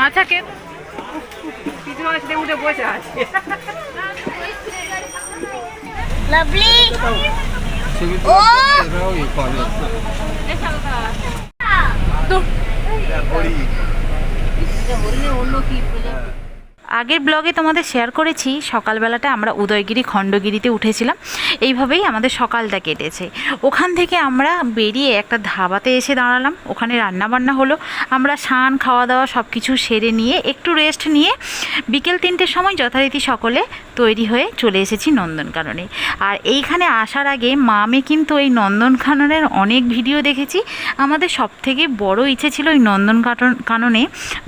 আচ্ছা কে কিছু আসলে উঠে বসে আছে লাভলি ও আগের ব্লগে তোমাদের শেয়ার করেছি সকালবেলাটা আমরা উদয়গিরি খণ্ডগিরিতে উঠেছিলাম। এইভাবেই আমাদের সকালটা কেটেছে। ওখান থেকে আমরা বেরিয়ে একটা ধাবাতে এসে দাঁড়ালাম। ওখানে রান্নাবান্না হলো। আমরা স্নান খাওয়া দাওয়া সব কিছু সেরে নিয়ে একটু রেস্ট নিয়ে বিকেল 3টের সময় যথারীতি সকলে তৈরি হয়ে চলে এসেছি নন্দনকাননে। আর এইখানে আসার আগে মামে কিন্তু এই নন্দনকাননের অনেক ভিডিও দেখেছি। আমাদের সবথেকে বড় ইচ্ছে ছিল এই নন্দনকাননে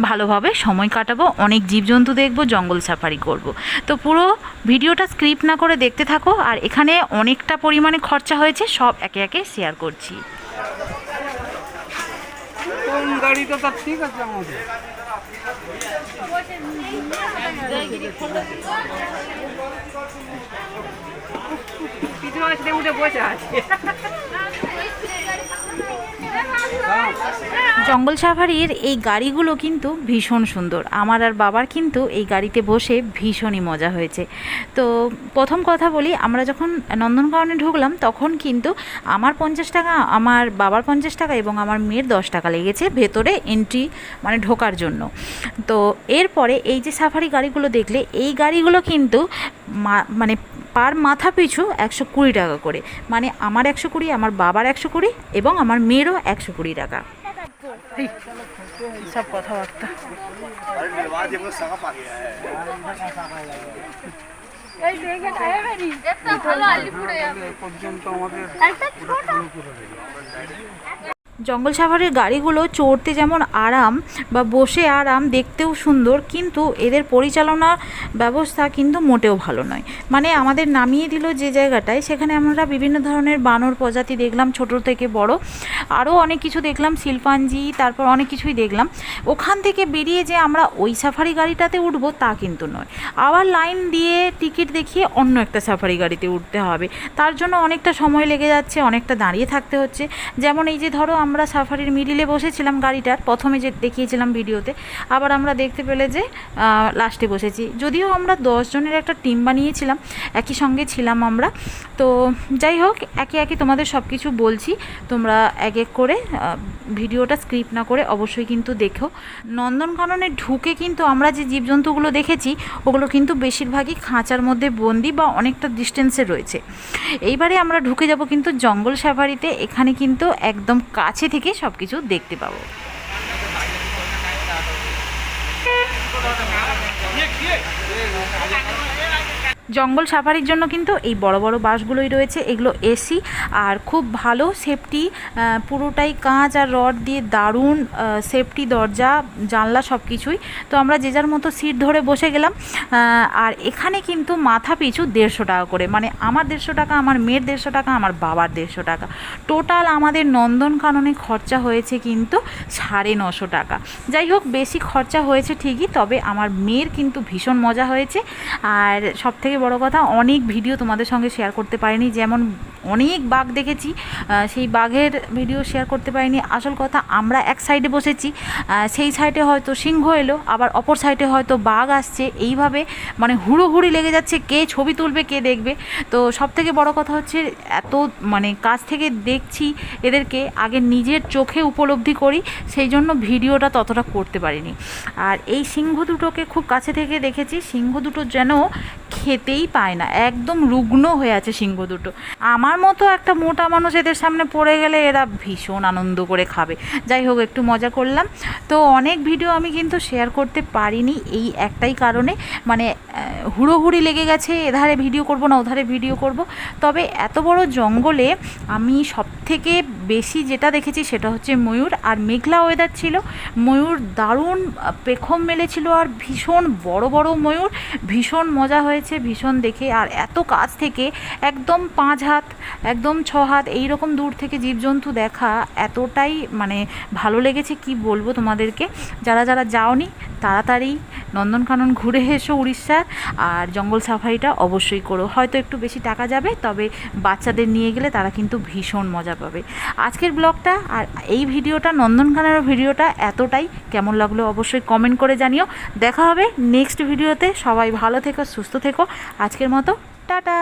ভালোভাবে সময় কাটাবো, অনেক জীবজন্তু দেখব, জঙ্গল সাফারি করব। তো পুরো ভিডিওটা স্ক্রিপ্ট না করে দেখতে থাকো। আর এখানে অনেকটা পরিমাণে খরচা হয়েছে, সব একে একে শেয়ার করছি। কোন গাড়িটা তো ঠিক আছে আমাদের কিছু আসলে উঠে বসে আছে জঙ্গল সাফারির এই গাড়িগুলো কিন্তু ভীষণ সুন্দর। আমার আর বাবার কিন্তু এই গাড়িতে বসে ভীষণই মজা হয়েছে। তো প্রথম কথা বলি, আমরা যখন নন্দনকাননে ঢুকলাম তখন কিন্তু আমার 50 টাকা, আমার বাবার 50 টাকা এবং আমার মেয়ের 10 টাকা লেগেছে ভেতরে এন্ট্রি মানে ঢোকার জন্য। তো এরপরে এই যে সাফারি গাড়িগুলো দেখলে, এই গাড়িগুলো কিন্তু মানে পার মাথা পিছু 120 টাকা করে, মানে আমার 120, আমার বাবার 120 এবং আমার মেয়েরও 120 টাকা। সব কথাবার্তা জঙ্গল সাফারির গাড়িগুলো চড়তে যেমন আরাম বা বসে আরাম, দেখতেও সুন্দর, কিন্তু এদের পরিচালনা ব্যবস্থা কিন্তু মোটেও ভালো নয়। মানে আমাদের নামিয়ে দিল যে জায়গাটায়, সেখানে আমরা বিভিন্ন ধরনের বানর প্রজাতি দেখলাম, ছোট থেকে বড়, আরও অনেক কিছু দেখলাম, শিল্পাঞ্জি, তারপর অনেক কিছুই দেখলাম। ওখান থেকে বেরিয়ে যে আমরা ওই সাফারি গাড়িটাতে উঠবো তা কিন্তু নয়, আবার লাইন দিয়ে টিকিট দেখিয়ে অন্য একটা সাফারি গাড়িতে উঠতে হবে। তার জন্য অনেকটা সময় লেগে যাচ্ছে, অনেকটা দাঁড়িয়ে থাকতে হচ্ছে। যেমন এই যে ধরো আমরা সাফারির মিডিলে বসেছিলাম গাড়িটার, প্রথমে যে দেখিয়েছিলাম ভিডিওতে, আবার আমরা দেখতে পেলে যে লাস্টে বসেছি। যদিও আমরা 10 জনের একটা টিম বানিয়েছিলাম, একই সঙ্গে ছিলাম আমরা। তো যাই হোক, একে একে তোমাদের সব কিছু বলছি, তোমরা এক এক করে ভিডিওটা স্ক্রিপ্ট না করে অবশ্যই কিন্তু দেখো। নন্দনকাননে ঢুকে কিন্তু আমরা যে জীবজন্তুগুলো দেখেছি ওগুলো কিন্তু বেশিরভাগই খাঁচার মধ্যে বন্দি বা অনেকটা ডিস্টেন্সে রয়েছে। এইবারে আমরা ঢুকে যাব কিন্তু জঙ্গল সাফারিতে। এখানে কিন্তু একদম কাছে থেকে সব কিছু দেখতে পাবো। জঙ্গল সাফারির জন্য কিন্তু এই বড় বড় বাসগুলোই রয়েছে, এগুলো এসি আর খুব ভালো সেফটি, পুরোটাই কাঁচ আর রড দিয়ে দারুণ সেফটি, দরজা জানলা সব কিছুই। তো আমরা যে যার মতো সিট ধরে বসে গেলাম। আর এখানে কিন্তু মাথা পিছু 150 টাকা করে, মানে আমার 150 টাকা, আমার মেয়ের 150 টাকা, আমার বাবার 150 টাকা, টোটাল আমাদের নন্দনকাননে খরচা হয়েছে কিন্তু 950 টাকা। যাই হোক, বেশি খরচা হয়েছে ঠিকই, তবে আমার মেয়ের কিন্তু ভীষণ মজা হয়েছে। আর সবথেকে বড় কথা, অনেক ভিডিও তোমাদের সঙ্গে শেয়ার করতে পারিনি। যেমন অনেক বাঘ দেখেছি, সেই বাঘের ভিডিও শেয়ার করতে পারিনি। আসল কথা, আমরা এক সাইডে বসেছি, সেই সাইডে হয়তো সিংহ এলো, আবার অপর সাইডে হয়তো বাঘ আসছে, এইভাবে মানে হুড়োহুড়ি লেগে যাচ্ছে, কে ছবি তুলবে কে দেখবে। তো সবথেকে বড় কথা হচ্ছে, এত মানে কাছ থেকে দেখছি এদেরকে, আগে নিজের চোখে উপলব্ধি করি, সেই জন্য ভিডিওটা ততটা করতে পারিনি। আর এই সিংহ দুটোকে খুব কাছে থেকে দেখেছি। সিংহ দুটো যেন খেতেই পায় না, একদম রুগ্ন হয়ে আছে সিংহ দুটো। আমার মতো একটা মোটা মানুষ এদের সামনে পড়ে গেলে এরা ভীষণ আনন্দ করে খাবে। যাই হোক, একটু মজা করলাম। তো অনেক ভিডিও আমি কিন্তু শেয়ার করতে পারিনি এই একটাই কারণে, মানে হুড়োহুড়ি লেগে গেছে, এধারে ভিডিও করব না ওধারে ভিডিও করব। তবে এত বড় জঙ্গলে আমি সবথেকে বেশি যেটা দেখেছি সেটা হচ্ছে ময়ূর, আর মেঘলা ওয়েদার ছিল। ময়ূর দারুণ পেখম মেলেছিল, আর ভীষণ বড় বড় ময়ূর, ভীষণ মজা হয়েছে ভীষণ দেখে। আর এত কাছ থেকে একদম 5 হাত, একদম 6 হাত এইরকম দূর থেকে জীবজন্তু দেখা এতটাই মানে ভালো লেগেছে, কি বলবো তোমাদেরকে। যারা যারা যাওনি তাড়াতাড়ি নন্দনকানন ঘুরে এসো উড়িষ্যার, আর জঙ্গল সাফারিটা অবশ্যই করো। হয়তো একটু বেশি টাকা যাবে, তবে বাচ্চাদের নিয়ে গেলে তারা কিন্তু ভীষণ মজা পাবে। আজকের ব্লগটা আর এই ভিডিওটা, নন্দনকাননের ভিডিওটা এতটাই। কেমন লাগলো অবশ্যই কমেন্ট করে জানিও। দেখা হবে নেক্সট ভিডিওতে। সবাই ভালো থেকো, সুস্থ থেকো। আজকের মতো টাটা।